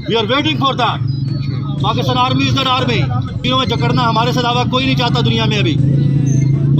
We are waiting for that. Pakistan army is that army. तीनों में जकड़ना हमारे से अलावा कोई नहीं चाहता दुनिया में अभी,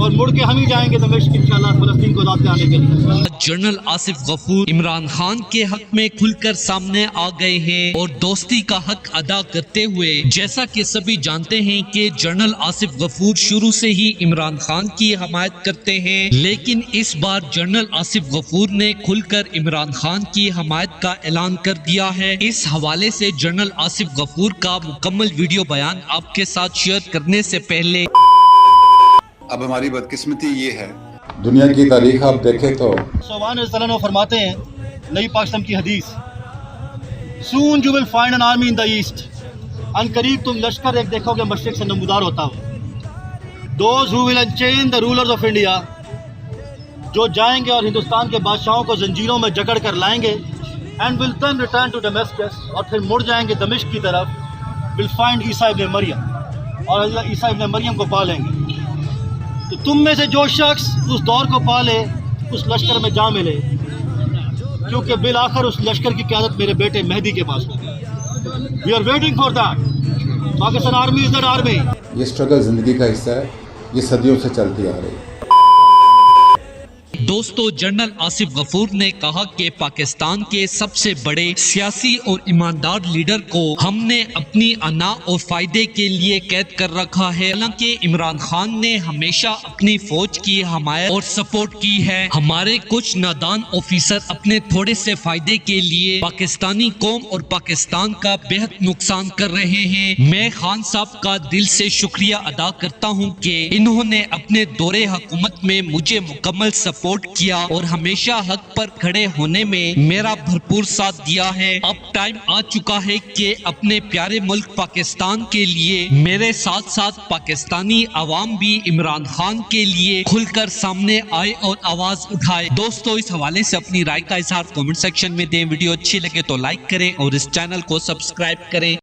और मुड़ के हम ही जाएंगे दमिश्क इंशाल्लाह फलस्तीन को लाते आने के लिए। जनरल आसिफ गफूर इमरान खान के हक में खुलकर सामने आ गए हैं और दोस्ती का हक अदा करते हुए, जैसा कि सभी जानते हैं कि जनरल आसिफ गफूर शुरू से ही इमरान खान की हमायत करते हैं, लेकिन इस बार जनरल आसिफ गफूर ने खुलकर इमरान खान की हमायत का ऐलान कर दिया है। इस हवाले से जनरल आसिफ गफूर का मुकम्मल वीडियो बयान आपके साथ शेयर करने से पहले, अब हमारी बदकिस्मती ये है, दुनिया की तारीख आप देखें तो सोवान फरमाते हैं, नई पाकिस्तान की हदीस, soon you will find an army in the east. अनकरीब तुम लश्कर एक देखोगे मशरिक से नमूदार होता हो। Those who will unchain the rulers of India, जो जाएंगे और हिंदुस्तान के बादशाहों को जंजीरों में जकड़ कर लाएंगे, and will then return to Damascus, और फिर मुड़ जाएंगे दमिश्क की तरफ, will find Isa ibn Maryam, और ईसा इब्न मरियम को पा लेंगे। तो तुम में से जो शख्स उस दौर को पाले, उस लश्कर में जा मिले, क्योंकि बिल आखिर उस लश्कर की क़यादत मेरे बेटे मेहदी के पास होगी। We are waiting for that. Pakistan army is that army. ये स्ट्रगल जिंदगी का हिस्सा है, ये सदियों से चलती आ रही है। दोस्तों, जनरल आसिफ गफूर ने कहा कि पाकिस्तान के सबसे बड़े सियासी और ईमानदार लीडर को हमने अपनी अना और फायदे के लिए कैद कर रखा है। हालांकि इमरान खान ने हमेशा अपनी फौज की हमायत और सपोर्ट की है। हमारे कुछ नादान ऑफिसर अपने थोड़े से फायदे के लिए पाकिस्तानी कौम और पाकिस्तान का बेहद नुकसान कर रहे हैं। मैं खान साहब का दिल से शुक्रिया अदा करता हूँ कि इन्होंने अपने दौरे हुकूमत में मुझे मुकम्मल सपोर्ट किया और हमेशा हक पर खड़े होने में मेरा भरपूर साथ दिया है। अब टाइम आ चुका है कि अपने प्यारे मुल्क पाकिस्तान के लिए मेरे साथ साथ पाकिस्तानी अवाम भी इमरान खान के लिए खुलकर सामने आए और आवाज उठाए। दोस्तों, इस हवाले से अपनी राय का इजहार कमेंट सेक्शन में दें। वीडियो अच्छी लगे तो लाइक करें और इस चैनल को सब्सक्राइब करें।